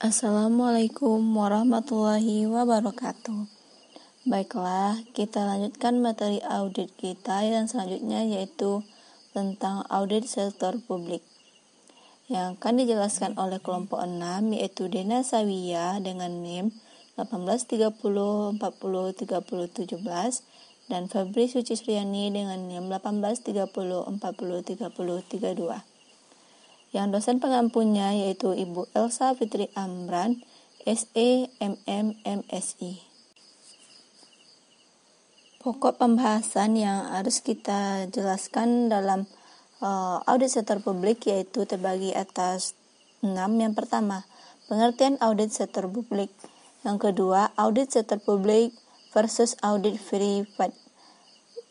Assalamualaikum warahmatullahi wabarakatuh. Baiklah, kita lanjutkan materi audit kita yang selanjutnya yaitu tentang audit sektor publik yang akan dijelaskan oleh kelompok 6 yaitu Dena Sawiya dengan NIM 1830403017 dan Febri Sucisriani dengan NIM 1830403032. Yang dosen pengampunnya yaitu Ibu Elsa Fitri Amran, SE MM MSI. Pokok pembahasan yang harus kita jelaskan dalam audit sektor publik yaitu terbagi atas 6. Yang pertama, pengertian audit sektor publik. Yang kedua, audit sektor publik versus audit privat.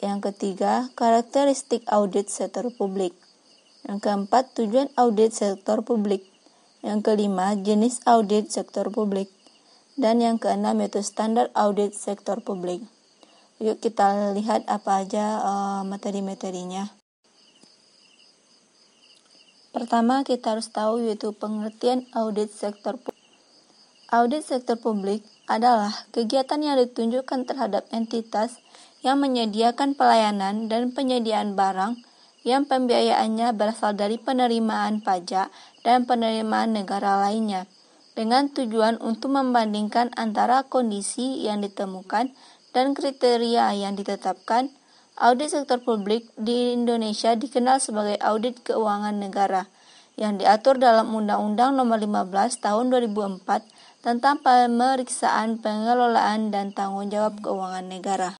Yang ketiga, karakteristik audit sektor publik. Yang keempat, tujuan audit sektor publik. Yang kelima, jenis audit sektor publik. Dan yang keenam yaitu standar audit sektor publik. Yuk kita lihat apa aja materi-materinya. Pertama kita harus tahu yaitu pengertian audit sektor publik. Audit sektor publik adalah kegiatan yang ditunjukkan terhadap entitas yang menyediakan pelayanan dan penyediaan barang yang pembiayaannya berasal dari penerimaan pajak dan penerimaan negara lainnya, dengan tujuan untuk membandingkan antara kondisi yang ditemukan dan kriteria yang ditetapkan. Audit sektor publik di Indonesia dikenal sebagai audit keuangan negara, yang diatur dalam Undang-Undang Nomor 15 Tahun 2004 tentang pemeriksaan, pengelolaan, dan tanggung jawab keuangan negara.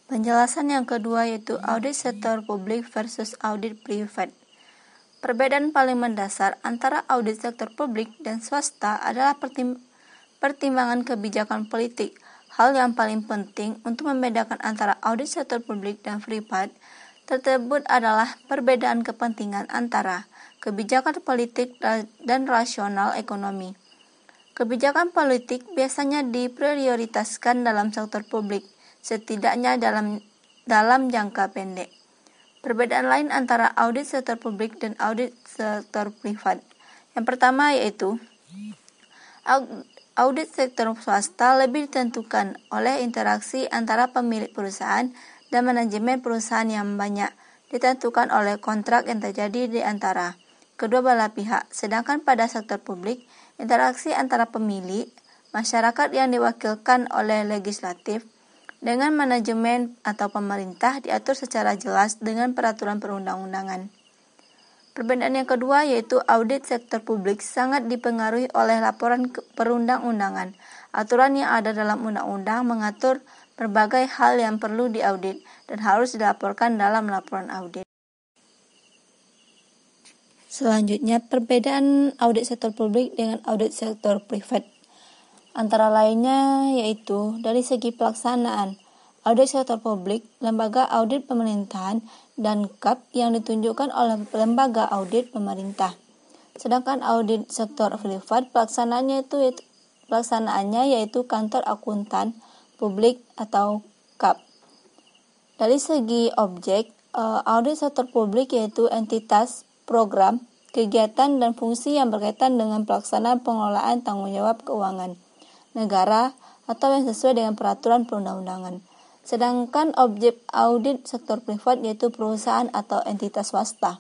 Penjelasan yang kedua yaitu audit sektor publik versus audit privat. Perbedaan paling mendasar antara audit sektor publik dan swasta adalah pertimbangan kebijakan politik. Hal yang paling penting untuk membedakan antara audit sektor publik dan privat tersebut adalah perbedaan kepentingan antara kebijakan politik dan rasional ekonomi. Kebijakan politik biasanya diprioritaskan dalam sektor publik, setidaknya dalam jangka pendek. Perbedaan lain antara audit sektor publik dan audit sektor privat. Yang pertama yaitu audit sektor swasta lebih ditentukan oleh interaksi antara pemilik perusahaan dan manajemen perusahaan yang banyak ditentukan oleh kontrak yang terjadi di antara kedua belah pihak. Sedangkan pada sektor publik, interaksi antara pemilik, masyarakat yang diwakilkan oleh legislatif, dengan manajemen atau pemerintah diatur secara jelas dengan peraturan perundang-undangan. Perbedaan yang kedua yaitu audit sektor publik sangat dipengaruhi oleh laporan perundang-undangan. Aturan yang ada dalam undang-undang mengatur berbagai hal yang perlu diaudit dan harus dilaporkan dalam laporan audit. Selanjutnya, perbedaan audit sektor publik dengan audit sektor privat. Antara lainnya yaitu dari segi pelaksanaan, audit sektor publik, lembaga audit pemerintahan, dan KAP yang ditunjukkan oleh lembaga audit pemerintah. Sedangkan audit sektor privat, pelaksanaannya yaitu kantor akuntan publik atau KAP. Dari segi objek, audit sektor publik yaitu entitas, program, kegiatan, dan fungsi yang berkaitan dengan pelaksanaan pengelolaan tanggung jawab keuangan negara atau yang sesuai dengan peraturan perundang-undangan. Sedangkan objek audit sektor privat yaitu perusahaan atau entitas swasta.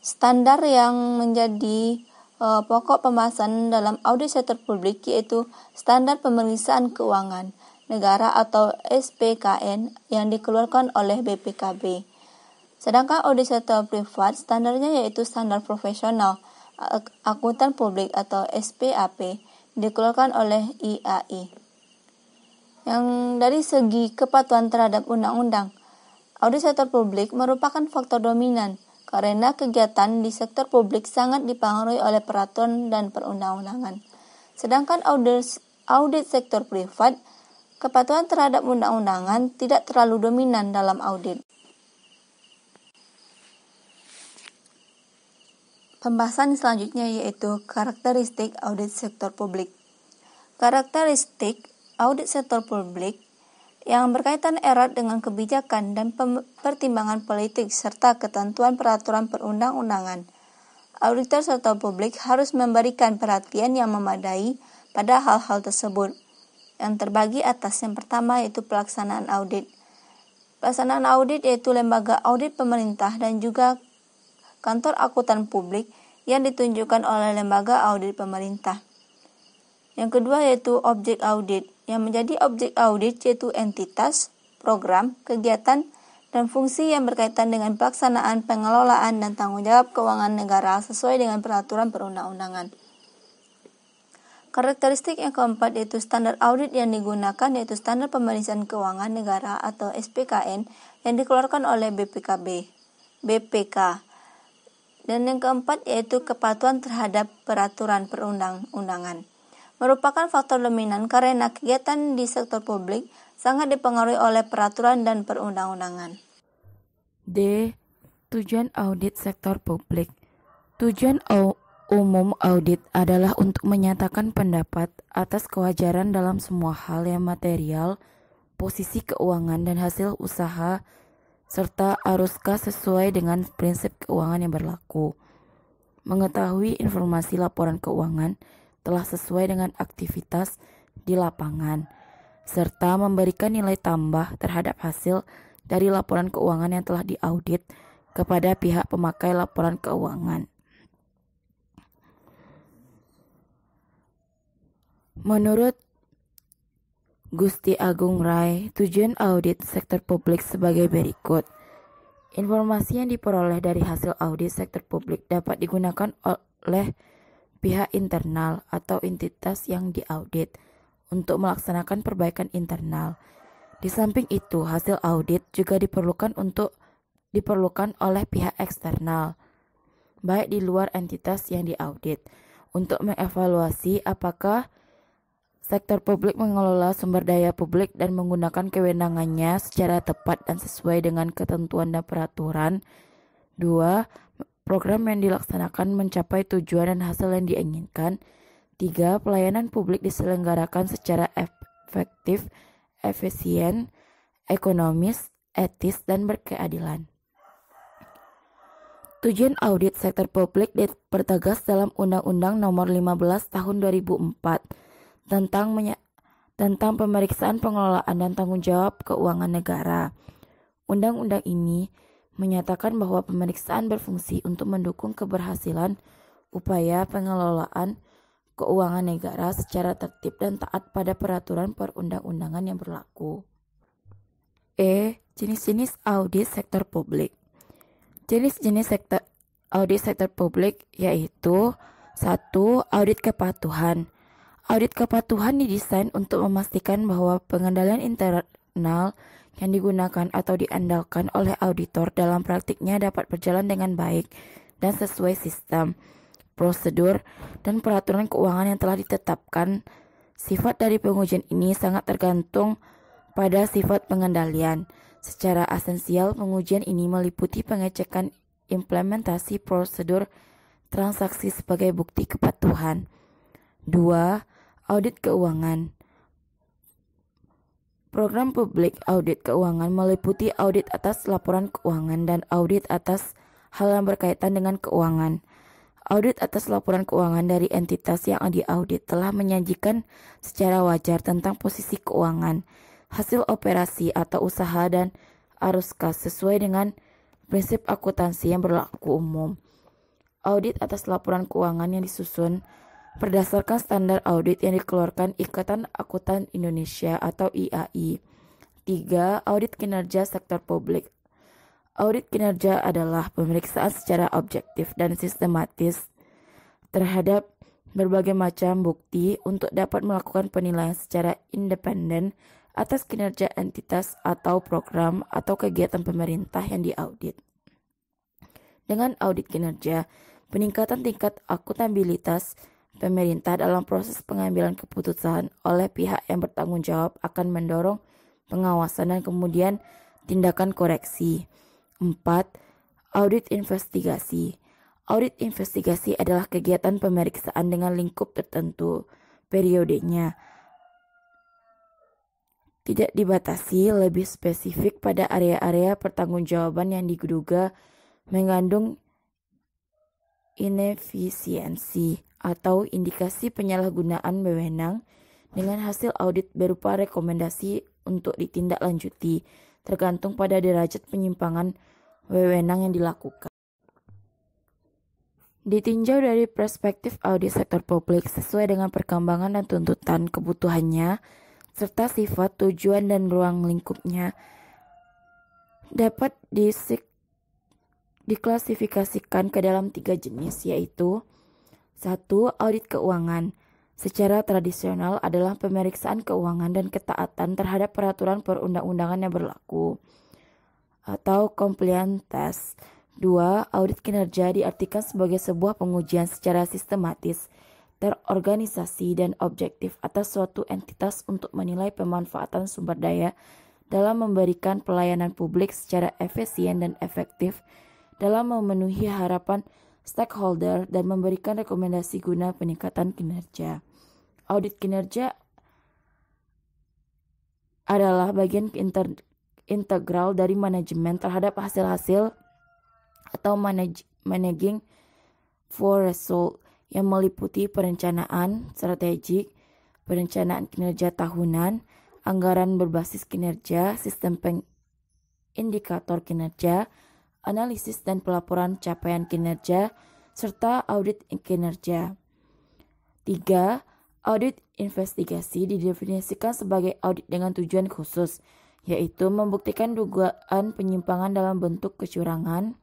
Standar yang menjadi pokok pembahasan dalam audit sektor publik yaitu standar pemeriksaan keuangan negara atau SPKN yang dikeluarkan oleh BPKB. Sedangkan audit sektor privat standarnya yaitu standar profesional akuntan publik atau SPAP dikeluarkan oleh IAI. Yang dari segi kepatuhan terhadap undang-undang, audit sektor publik merupakan faktor dominan karena kegiatan di sektor publik sangat dipengaruhi oleh peraturan dan perundang-undangan. Sedangkan audit sektor privat, kepatuhan terhadap undang-undangan tidak terlalu dominan dalam audit. Pembahasan selanjutnya yaitu karakteristik audit sektor publik. Karakteristik audit sektor publik yang berkaitan erat dengan kebijakan dan pertimbangan politik serta ketentuan peraturan perundang-undangan. Auditor serta publik harus memberikan perhatian yang memadai pada hal-hal tersebut. Yang terbagi atas yang pertama yaitu pelaksanaan audit. Pelaksanaan audit yaitu lembaga audit pemerintah dan juga kantor akuntan publik yang ditunjukkan oleh lembaga audit pemerintah. Yang kedua yaitu objek audit. Yang menjadi objek audit yaitu entitas, program, kegiatan, dan fungsi yang berkaitan dengan pelaksanaan, pengelolaan, dan tanggung jawab keuangan negara sesuai dengan peraturan perundang-undangan. Karakteristik yang keempat yaitu standar audit yang digunakan yaitu standar pemeriksaan keuangan negara atau SPKN yang dikeluarkan oleh BPK. Dan yang keempat yaitu kepatuhan terhadap peraturan perundang-undangan. Merupakan faktor dominan karena kegiatan di sektor publik sangat dipengaruhi oleh peraturan dan perundang-undangan. D. Tujuan audit sektor publik. Tujuan umum audit adalah untuk menyatakan pendapat atas kewajaran dalam semua hal yang material, posisi keuangan dan hasil usaha, serta arus kas sesuai dengan prinsip keuangan yang berlaku. Mengetahui informasi laporan keuangan telah sesuai dengan aktivitas di lapangan, serta memberikan nilai tambah terhadap hasil dari laporan keuangan yang telah diaudit kepada pihak pemakai laporan keuangan. Menurut Gusti Agung Rai, tujuan audit sektor publik sebagai berikut. Informasi yang diperoleh dari hasil audit sektor publik dapat digunakan oleh pihak internal atau entitas yang diaudit untuk melaksanakan perbaikan internal. Di samping itu, hasil audit juga diperlukan oleh pihak eksternal, baik di luar entitas yang diaudit, untuk mengevaluasi apakah sektor publik mengelola sumber daya publik dan menggunakan kewenangannya secara tepat dan sesuai dengan ketentuan dan peraturan. 2. Program yang dilaksanakan mencapai tujuan dan hasil yang diinginkan. 3. Pelayanan publik diselenggarakan secara efektif, efisien, ekonomis, etis, dan berkeadilan. Tujuan audit sektor publik dipertegas dalam Undang-Undang Nomor 15 Tahun 2004 tentang pemeriksaan pengelolaan dan tanggung jawab keuangan negara. Undang-undang ini menyatakan bahwa pemeriksaan berfungsi untuk mendukung keberhasilan upaya pengelolaan keuangan negara secara tertib dan taat pada peraturan perundang-undangan yang berlaku. E. Jenis-jenis audit sektor publik. Jenis-jenis audit sektor publik yaitu 1. Audit kepatuhan. Audit kepatuhan didesain untuk memastikan bahwa pengendalian internal yang digunakan atau diandalkan oleh auditor dalam praktiknya dapat berjalan dengan baik dan sesuai sistem, prosedur, dan peraturan keuangan yang telah ditetapkan. Sifat dari pengujian ini sangat tergantung pada sifat pengendalian. Secara esensial, pengujian ini meliputi pengecekan implementasi prosedur transaksi sebagai bukti kepatuhan. 2. Audit keuangan. Program publik audit keuangan meliputi audit atas laporan keuangan dan audit atas hal yang berkaitan dengan keuangan. Audit atas laporan keuangan dari entitas yang diaudit telah menyajikan secara wajar tentang posisi keuangan, hasil operasi atau usaha dan arus kas sesuai dengan prinsip akuntansi yang berlaku umum. Audit atas laporan keuangan yang disusun berdasarkan standar audit yang dikeluarkan Ikatan Akuntan Indonesia atau IAI. 3. Audit kinerja sektor publik. Audit kinerja adalah pemeriksaan secara objektif dan sistematis terhadap berbagai macam bukti untuk dapat melakukan penilaian secara independen atas kinerja entitas atau program atau kegiatan pemerintah yang diaudit. Dengan audit kinerja, peningkatan tingkat akuntabilitas pemerintah dalam proses pengambilan keputusan oleh pihak yang bertanggung jawab akan mendorong pengawasan dan kemudian tindakan koreksi. 4. Audit investigasi. Audit investigasi adalah kegiatan pemeriksaan dengan lingkup tertentu periodenya. Tidak dibatasi, lebih spesifik pada area-area pertanggungjawaban yang diduga mengandung inefisiensi atau indikasi penyalahgunaan wewenang dengan hasil audit berupa rekomendasi untuk ditindaklanjuti, tergantung pada derajat penyimpangan wewenang yang dilakukan. Ditinjau dari perspektif audit sektor publik sesuai dengan perkembangan dan tuntutan kebutuhannya, serta sifat, tujuan, dan ruang lingkupnya, dapat diklasifikasikan ke dalam 3 jenis, yaitu 1. Audit keuangan. Secara tradisional adalah pemeriksaan keuangan dan ketaatan terhadap peraturan perundang-undangan yang berlaku, atau compliance test. 2. Audit kinerja diartikan sebagai sebuah pengujian secara sistematis, terorganisasi, dan objektif atas suatu entitas untuk menilai pemanfaatan sumber daya dalam memberikan pelayanan publik secara efisien dan efektif dalam memenuhi harapan stakeholder dan memberikan rekomendasi guna peningkatan kinerja. Audit kinerja adalah bagian integral dari manajemen terhadap hasil-hasil atau managing for result yang meliputi perencanaan strategik, perencanaan kinerja tahunan, anggaran berbasis kinerja, sistem indikator kinerja, analisis dan pelaporan capaian kinerja, serta audit kinerja. 3. Audit investigasi didefinisikan sebagai audit dengan tujuan khusus, yaitu membuktikan dugaan penyimpangan dalam bentuk kecurangan,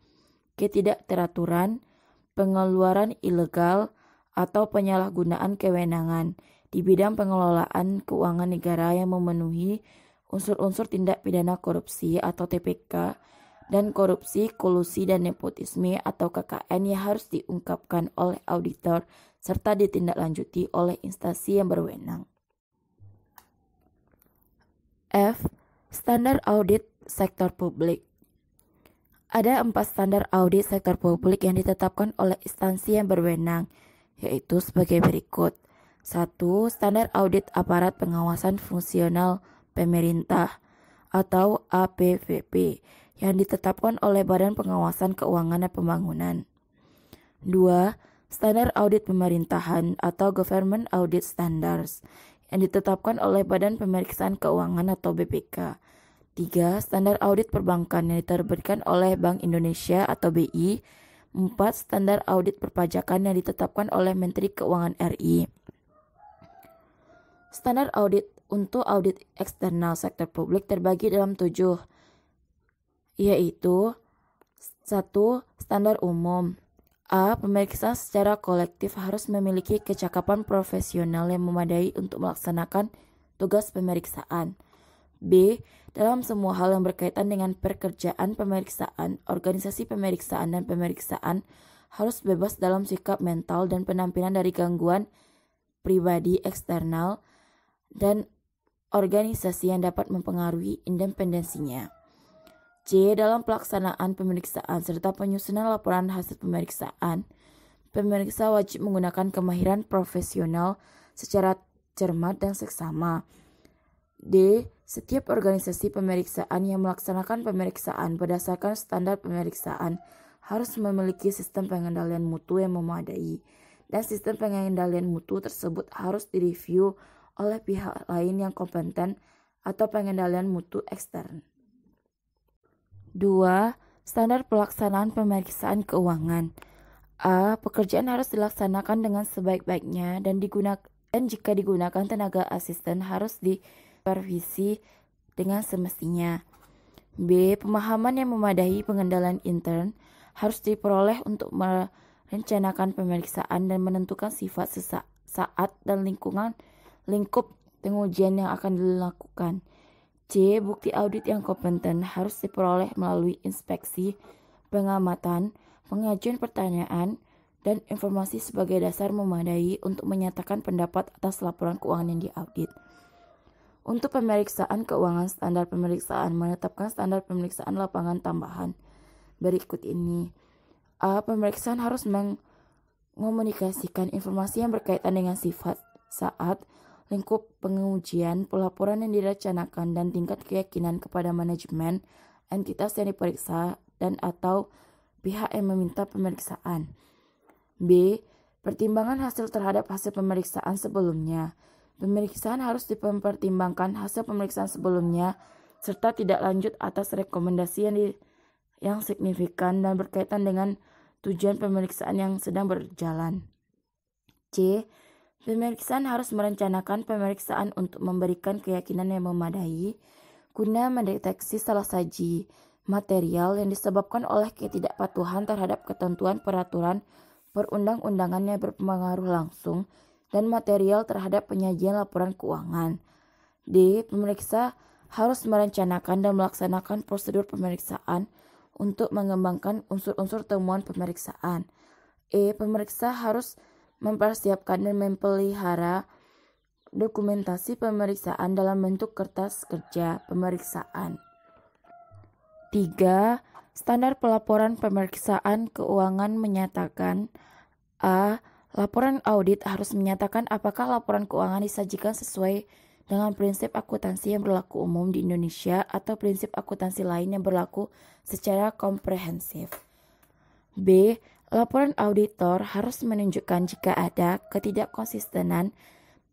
ketidakteraturan, pengeluaran ilegal, atau penyalahgunaan kewenangan di bidang pengelolaan keuangan negara yang memenuhi unsur-unsur tindak pidana korupsi atau TPK, dan korupsi, kolusi, dan nepotisme atau KKN yang harus diungkapkan oleh auditor serta ditindaklanjuti oleh instansi yang berwenang. F. Standar audit sektor publik. Ada 4 standar audit sektor publik yang ditetapkan oleh instansi yang berwenang, yaitu sebagai berikut. 1. Standar audit aparat pengawasan fungsional pemerintah atau APVP yang ditetapkan oleh Badan Pengawasan Keuangan dan Pembangunan. 2. Standar audit pemerintahan atau Government Audit Standards yang ditetapkan oleh Badan Pemeriksaan Keuangan atau BPK. 3. Standar audit perbankan yang diterbitkan oleh Bank Indonesia atau BI. 4. Standar audit perpajakan yang ditetapkan oleh Menteri Keuangan RI. Standar audit untuk audit eksternal sektor publik terbagi dalam 7, yaitu 1. Standar umum. A. Pemeriksaan secara kolektif harus memiliki kecakapan profesional yang memadai untuk melaksanakan tugas pemeriksaan. B. Dalam semua hal yang berkaitan dengan pekerjaan pemeriksaan, organisasi pemeriksaan dan pemeriksaan harus bebas dalam sikap mental dan penampilan dari gangguan pribadi eksternal dan organisasi yang dapat mempengaruhi independensinya. C. Dalam pelaksanaan pemeriksaan serta penyusunan laporan hasil pemeriksaan, pemeriksa wajib menggunakan kemahiran profesional secara cermat dan seksama. D. Setiap organisasi pemeriksaan yang melaksanakan pemeriksaan berdasarkan standar pemeriksaan harus memiliki sistem pengendalian mutu yang memadai, dan sistem pengendalian mutu tersebut harus direview oleh pihak lain yang kompeten atau pengendalian mutu ekstern. 2. Standar pelaksanaan pemeriksaan keuangan. A. Pekerjaan harus dilaksanakan dengan sebaik-baiknya dan jika digunakan tenaga asisten harus supervisi dengan semestinya. B. Pemahaman yang memadai pengendalian intern harus diperoleh untuk merencanakan pemeriksaan dan menentukan sifat saat dan lingkup pengujian yang akan dilakukan. C. Bukti audit yang kompeten harus diperoleh melalui inspeksi, pengamatan, pengajuan pertanyaan, dan informasi sebagai dasar memadai untuk menyatakan pendapat atas laporan keuangan yang diaudit. Untuk pemeriksaan keuangan, standar pemeriksaan menetapkan standar pemeriksaan lapangan tambahan berikut ini. A. Pemeriksaan harus mengomunikasikan informasi yang berkaitan dengan sifat, saat, lingkup pengujian, pelaporan yang direncanakan, dan tingkat keyakinan kepada manajemen, entitas yang diperiksa, dan atau pihak yang meminta pemeriksaan. B. Pertimbangan hasil terhadap hasil pemeriksaan sebelumnya. Pemeriksaan harus dipertimbangkan hasil pemeriksaan sebelumnya serta tidak lanjut atas rekomendasi yang signifikan dan berkaitan dengan tujuan pemeriksaan yang sedang berjalan. C. Pemeriksaan harus merencanakan pemeriksaan untuk memberikan keyakinan yang memadai guna mendeteksi salah saji material yang disebabkan oleh ketidakpatuhan terhadap ketentuan peraturan perundang-undangan yang berpengaruh langsung dan material terhadap penyajian laporan keuangan. D. Pemeriksa harus merencanakan dan melaksanakan prosedur pemeriksaan untuk mengembangkan unsur-unsur temuan pemeriksaan. E. Pemeriksa harus mempersiapkan dan memelihara dokumentasi pemeriksaan dalam bentuk kertas kerja pemeriksaan. 3. Standar pelaporan pemeriksaan keuangan menyatakan A. Laporan audit harus menyatakan apakah laporan keuangan disajikan sesuai dengan prinsip akuntansi yang berlaku umum di Indonesia atau prinsip akuntansi lain yang berlaku secara komprehensif. B. Laporan auditor harus menunjukkan jika ada ketidakkonsistenan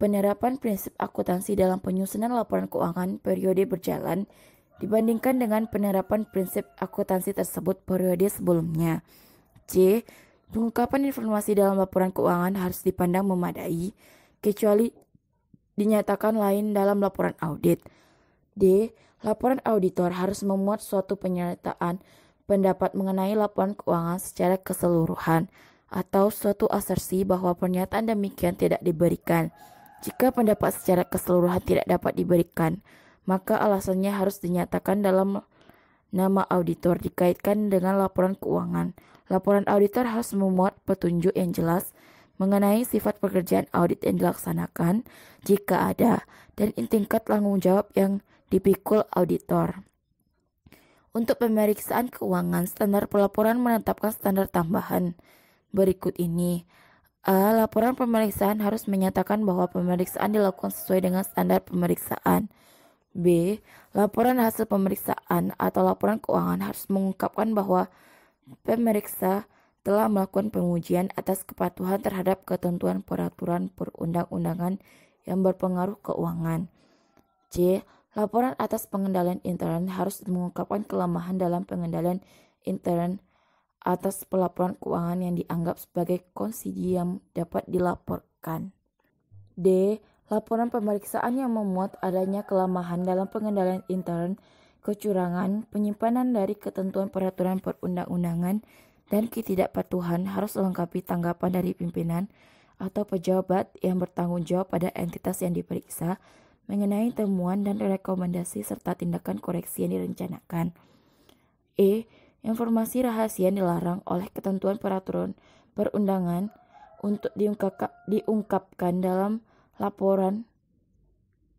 penerapan prinsip akuntansi dalam penyusunan laporan keuangan periode berjalan dibandingkan dengan penerapan prinsip akuntansi tersebut periode sebelumnya. C. Pengungkapan informasi dalam laporan keuangan harus dipandang memadai, kecuali dinyatakan lain dalam laporan audit. D. Laporan auditor harus memuat suatu pernyataan pendapat mengenai laporan keuangan secara keseluruhan, atau suatu asersi bahwa pernyataan demikian tidak diberikan. Jika pendapat secara keseluruhan tidak dapat diberikan, maka alasannya harus dinyatakan dalam nama auditor dikaitkan dengan laporan keuangan. Laporan auditor harus memuat petunjuk yang jelas mengenai sifat pekerjaan audit yang dilaksanakan jika ada dan tingkat tanggung jawab yang dipikul auditor. Untuk pemeriksaan keuangan, standar pelaporan menetapkan standar tambahan berikut ini. A. Laporan pemeriksaan harus menyatakan bahwa pemeriksaan dilakukan sesuai dengan standar pemeriksaan. B. Laporan hasil pemeriksaan atau laporan keuangan harus mengungkapkan bahwa pemeriksa telah melakukan pengujian atas kepatuhan terhadap ketentuan peraturan perundang-undangan yang berpengaruh keuangan. C. Laporan atas pengendalian intern harus mengungkapkan kelemahan dalam pengendalian intern atas pelaporan keuangan yang dianggap sebagai konsidium dapat dilaporkan. D. Laporan pemeriksaan yang memuat adanya kelemahan dalam pengendalian intern, kecurangan, penyimpanan dari ketentuan peraturan perundang-undangan, dan ketidakpatuhan harus melengkapi tanggapan dari pimpinan atau pejabat yang bertanggung jawab pada entitas yang diperiksa mengenai temuan dan rekomendasi serta tindakan koreksi yang direncanakan. E. Informasi rahasia yang dilarang oleh ketentuan peraturan perundangan untuk diungkapkan dalam laporan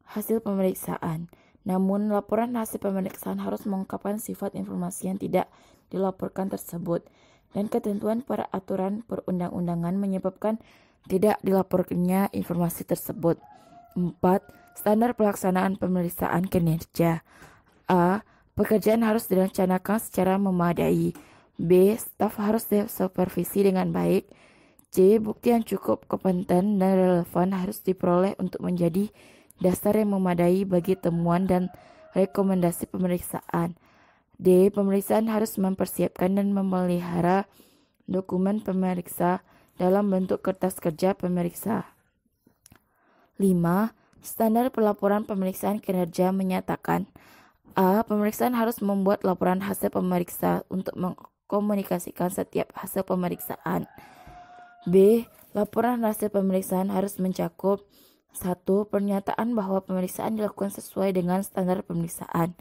hasil pemeriksaan. Namun, laporan hasil pemeriksaan harus mengungkapkan sifat informasi yang tidak dilaporkan tersebut, dan ketentuan peraturan perundang-undangan menyebabkan tidak dilaporkannya informasi tersebut. 4. Standar pelaksanaan pemeriksaan kinerja. A. Pekerjaan harus direncanakan secara memadai. B. Staf harus disupervisi dengan baik. C. Bukti yang cukup, kompeten, dan relevan harus diperoleh untuk menjadi dasar yang memadai bagi temuan dan rekomendasi pemeriksaan. D. Pemeriksaan harus mempersiapkan dan memelihara dokumen pemeriksa dalam bentuk kertas kerja pemeriksa. 5. Standar pelaporan pemeriksaan kinerja menyatakan A. Pemeriksaan harus membuat laporan hasil pemeriksa untuk mengkomunikasikan setiap hasil pemeriksaan. B. Laporan hasil pemeriksaan harus mencakup 1. Pernyataan bahwa pemeriksaan dilakukan sesuai dengan standar pemeriksaan.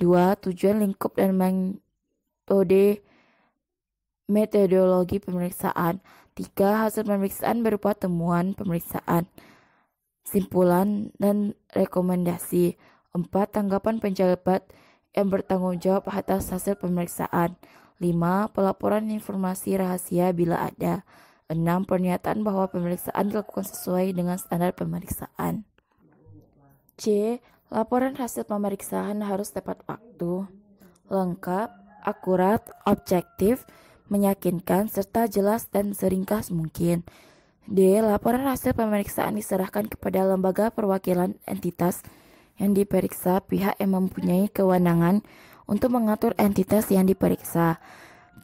2. Tujuan lingkup dan metodologi pemeriksaan. 3. Hasil pemeriksaan berupa temuan pemeriksaan, simpulan, dan rekomendasi. 4. Tanggapan pejabat yang bertanggung jawab atas hasil pemeriksaan. 5. Pelaporan informasi rahasia bila ada. 6. Pernyataan bahwa pemeriksaan dilakukan sesuai dengan standar pemeriksaan. C. Laporan hasil pemeriksaan harus tepat waktu, lengkap, akurat, objektif, meyakinkan, serta jelas dan seringkas mungkin. D. Laporan hasil pemeriksaan diserahkan kepada lembaga perwakilan entitas yang diperiksa, pihak yang mempunyai kewenangan untuk mengatur entitas yang diperiksa,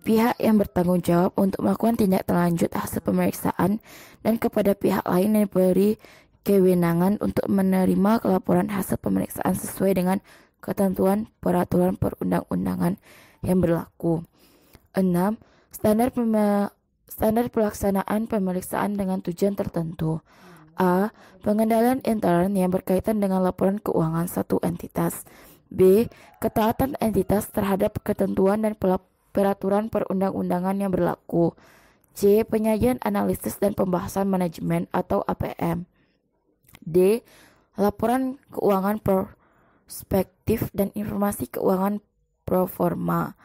pihak yang bertanggung jawab untuk melakukan tindak lanjut hasil pemeriksaan, dan kepada pihak lain yang diberi kewenangan untuk menerima laporan hasil pemeriksaan sesuai dengan ketentuan peraturan perundang-undangan yang berlaku. 6. Standar pelaksanaan pemeriksaan dengan tujuan tertentu. A. Pengendalian intern yang berkaitan dengan laporan keuangan satu entitas. B. Ketaatan entitas terhadap ketentuan dan peraturan perundang-undangan yang berlaku. C. Penyajian analisis dan pembahasan manajemen atau APM. D. Laporan keuangan prospektif dan informasi keuangan proforma.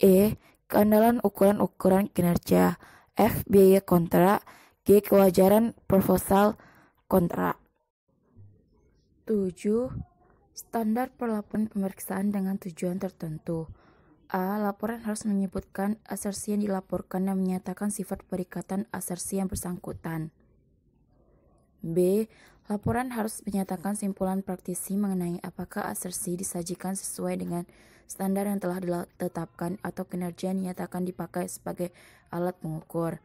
E. Keandalan ukuran-ukuran kinerja. F. Biaya kontrak. G. Kewajaran proposal kontrak. 7. Standar pelaporan pemeriksaan dengan tujuan tertentu. A. Laporan harus menyebutkan asersi yang dilaporkan dan menyatakan sifat perikatan asersi yang bersangkutan. B. Laporan harus menyatakan simpulan praktisi mengenai apakah asersi disajikan sesuai dengan standar yang telah ditetapkan atau kinerja yang dinyatakan dipakai sebagai alat pengukur.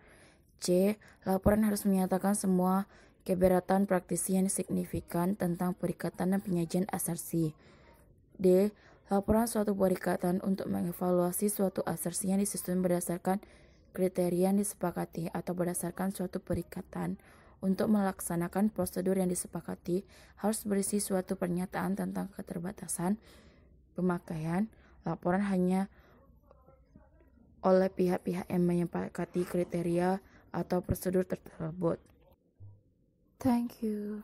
C. Laporan harus menyatakan semua keberatan praktisi yang signifikan tentang perikatan dan penyajian asersi. D. Laporan suatu perikatan untuk mengevaluasi suatu asersi yang disusun berdasarkan kriteria yang disepakati atau berdasarkan suatu perikatan untuk melaksanakan prosedur yang disepakati harus berisi suatu pernyataan tentang keterbatasan pemakaian laporan hanya oleh pihak-pihak yang menyepakati kriteria atau prosedur tersebut. Thank you.